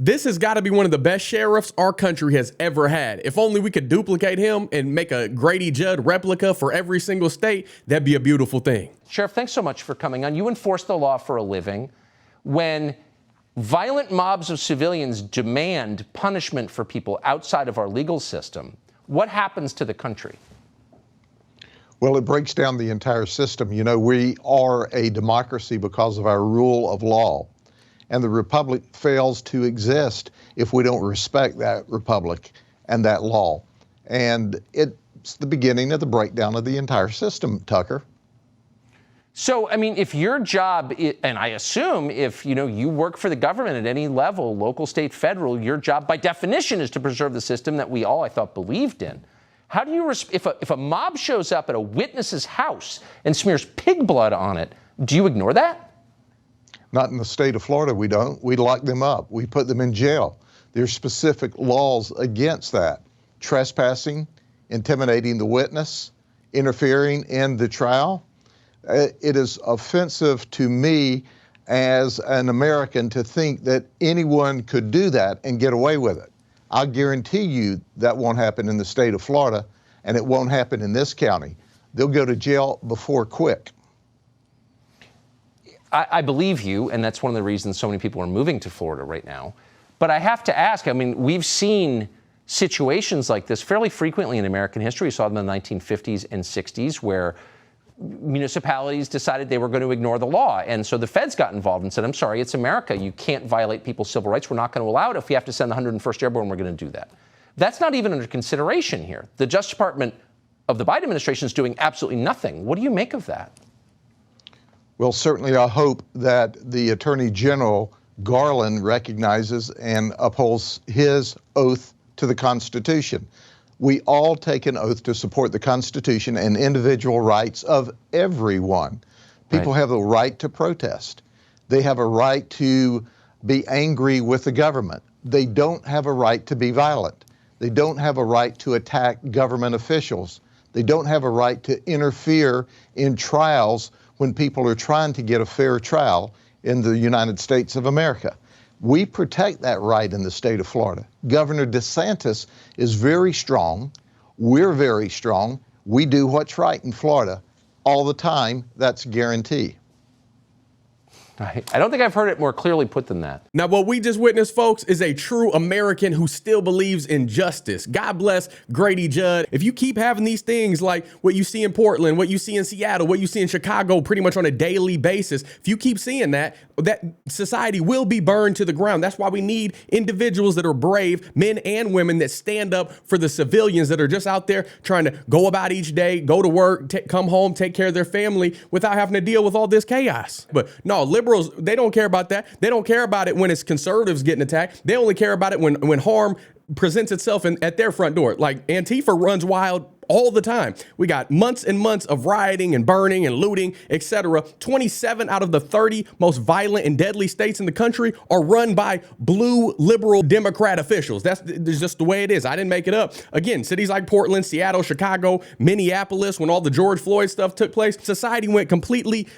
This has got to be one of the best sheriffs our country has ever had. If only we could duplicate him and make a Grady Judd replica for every single state, that'd be a beautiful thing. Sheriff, thanks so much for coming on. You enforce the law for a living. When violent mobs of civilians demand punishment for people outside of our legal system, what happens to the country? Well, it breaks down the entire system. You know, we are a democracy because of our rule of law. And the republic fails to exist if we don't respect that republic and that law. And it's the beginning of the breakdown of the entire system, Tucker. So, I mean, if your job, and I assume if, you work for the government at any level, local, state, federal, your job by definition is to preserve the system that we all, I thought, believed in. How do you, if a mob shows up at a witness's house and smears pig blood on it, do you ignore that? Not in the state of Florida, we don't. We lock them up. We put them in jail. There's specific laws against that. Trespassing, intimidating the witness, interfering in the trial. It is offensive to me as an American to think that anyone could do that and get away with it. I guarantee you that won't happen in the state of Florida, and it won't happen in this county. They'll go to jail before quick. I believe you, and that's one of the reasons so many people are moving to Florida right now. But I have to ask, I mean, we've seen situations like this fairly frequently in American history. We saw them in the 1950s and 60s where municipalities decided they were going to ignore the law. And so the feds got involved and said, I'm sorry, it's America. You can't violate people's civil rights. We're not going to allow it. If we have to send the 101st Airborne, we're going to do that. That's not even under consideration here. The Justice Department of the Biden administration is doing absolutely nothing. What do you make of that? Well, certainly I hope that the Attorney General Garland recognizes and upholds his oath to the Constitution. We all take an oath to support the Constitution and individual rights of everyone. People have the right to protest. They have a right to be angry with the government. They don't have a right to be violent. They don't have a right to attack government officials. They don't have a right to interfere in trials when people are trying to get a fair trial in the United States of America. We protect that right in the state of Florida. Governor DeSantis is very strong. We're very strong. We do what's right in Florida all the time. That's a guarantee. I don't think I've heard it more clearly put than that. Now, what we just witnessed, folks, is a true American who still believes in justice. God bless Grady Judd. If you keep having these things like what you see in Portland, what you see in Seattle, what you see in Chicago pretty much on a daily basis, if you keep seeing that society will be burned to the ground. That's why we need individuals that are brave, men and women, that stand up for the civilians that are just out there trying to go about each day, go to work, come home, take care of their family without having to deal with all this chaos. But no, liberals, they don't care about that. They don't care about it when it's conservatives getting attacked. They only care about it when harm presents itself at their front door. Like Antifa runs wild all the time. We got months and months of rioting and burning and looting, etc. 27 out of the 30 most violent and deadly states in the country are run by blue liberal Democrat officials. That's just the way it is. I didn't make it up. Again, cities like Portland, Seattle, Chicago, Minneapolis, when all the George Floyd stuff took place, society went completely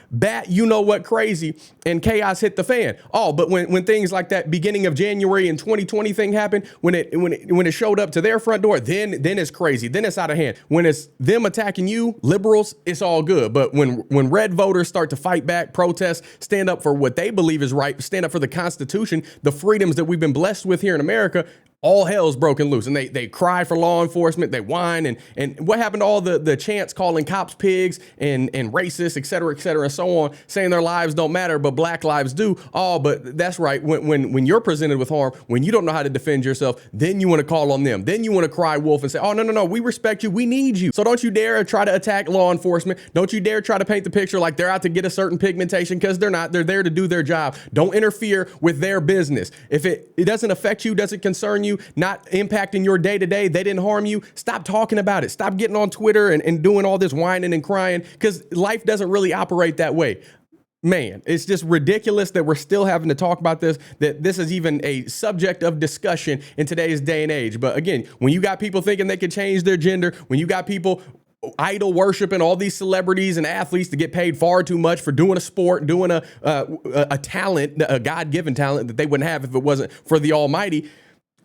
crazy, and chaos hit the fan. Oh, but when things like that beginning of January in 2020 thing happened, when it showed up to their front door, then it's crazy. Then it's out of hand. When it's them attacking you, liberals, it's all good. But when red voters start to fight back, protest, stand up for what they believe is right, stand up for the Constitution, the freedoms that we've been blessed with here in America, all hell's broken loose. And they cry for law enforcement, they whine, and what happened to all the chants calling cops pigs and racists, et cetera, and so on, saying their lives don't matter, but black lives do. Oh, but that's right. When you're presented with harm, when you don't know how to defend yourself, then you want to call on them. Then you want to cry wolf and say, oh, no, we respect you. We need you. So don't you dare try to attack law enforcement. Don't you dare try to paint the picture like they're out to get a certain pigmentation, because they're not. They're there to do their job. Don't interfere with their business. If it doesn't affect you, doesn't concern you, not impacting your day-to-day, they didn't harm you, stop talking about it. Stop getting on Twitter and doing all this whining and crying, because life doesn't really operate that way. Man, it's just ridiculous that we're still having to talk about this, that this is even a subject of discussion in today's day and age. But again, when you got people thinking they could change their gender, when you got people idol worshiping all these celebrities and athletes to get paid far too much for doing a sport, doing a talent, a God-given talent that they wouldn't have if it wasn't for the Almighty,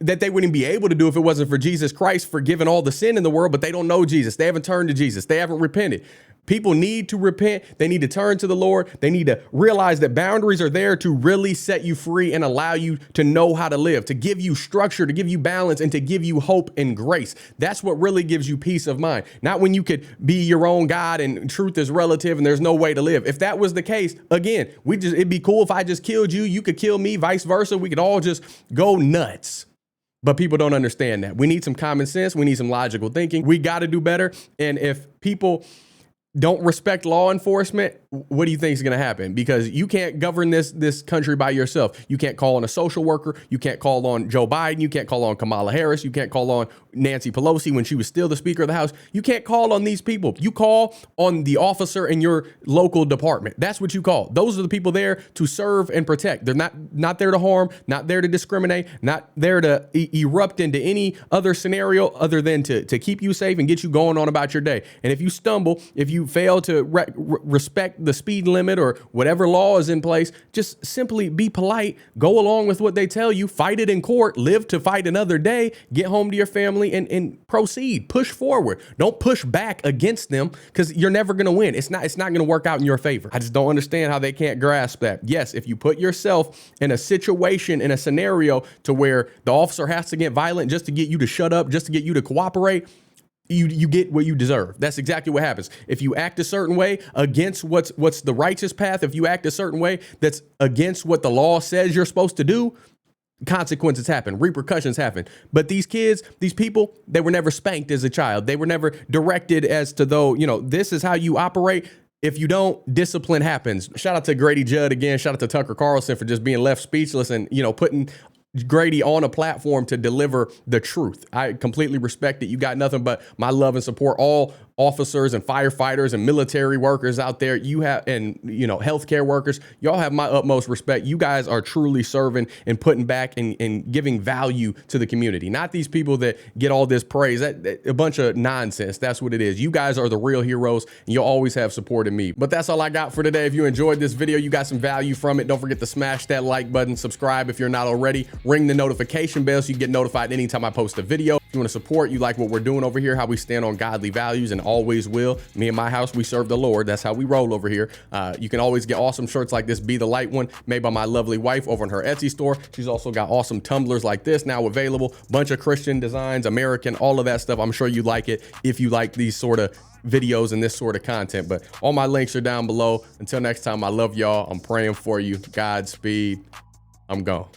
that they wouldn't be able to do if it wasn't for Jesus Christ forgiving all the sin in the world, but they don't know Jesus. They haven't turned to Jesus. They haven't repented. People need to repent. They need to turn to the Lord. They need to realize that boundaries are there to really set you free and allow you to know how to live, to give you structure, to give you balance, and to give you hope and grace. That's what really gives you peace of mind. Not when you could be your own God and truth is relative and there's no way to live. If that was the case, again, it'd be cool if I just killed you. You could kill me, vice versa. We could all just go nuts. But people don't understand that. We need some common sense. We need some logical thinking. We got to do better. And if people don't respect law enforcement, what do you think is going to happen? Because you can't govern this country by yourself. You can't call on a social worker. You can't call on Joe Biden. You can't call on Kamala Harris. You can't call on Nancy Pelosi when she was still the Speaker of the House. You can't call on these people. You call on the officer in your local department. That's what you call. Those are the people there to serve and protect. They're not there to harm, not there to discriminate, not there to erupt into any other scenario other than to keep you safe and get you going on about your day. And if you stumble, if you fail to respect the speed limit or whatever law is in place, just simply be polite, go along with what they tell you, fight it in court, live to fight another day, get home to your family and proceed, push forward. Don't push back against them because you're never going to win. It's not going to work out in your favor. I just don't understand how they can't grasp that. Yes, if you put yourself in a situation, in a scenario to where the officer has to get violent just to get you to shut up, just to get you to cooperate, you get what you deserve. That's exactly what happens. If you act a certain way against what's the righteous path, if you act a certain way that's against what the law says you're supposed to do, consequences happen, repercussions happen. But these kids, these people, they were never spanked as a child. They were never directed as to though, this is how you operate. If you don't, discipline happens. Shout out to Grady Judd again. Shout out to Tucker Carlson for just being left speechless and, putting Grady on a platform to deliver the truth. I completely respect it. You got nothing but my love and support. All officers and firefighters and military workers out there, you have, and healthcare workers, y'all have my utmost respect. You guys are truly serving and putting back and giving value to the community. Not these people that get all this praise. A bunch of nonsense. That's what it is. You guys are the real heroes, and you'll always have support in me. But that's all I got for today. If you enjoyed this video, you got some value from it, don't forget to smash that like button, subscribe if you're not already, ring the notification bell so you get notified anytime I post a video. If you want to support, you like what we're doing over here, how we stand on godly values and always will. Me and my house, we serve the Lord. That's how we roll over here. You can always get awesome shirts like this, Be the Light one, made by my lovely wife over on her Etsy store. She's also got awesome tumblers like this now available. Bunch of Christian designs, American, all of that stuff. I'm sure you like it if you like these sort of videos and this sort of content. But all my links are down below. Until next time, I love y'all. I'm praying for you. Godspeed. I'm gone.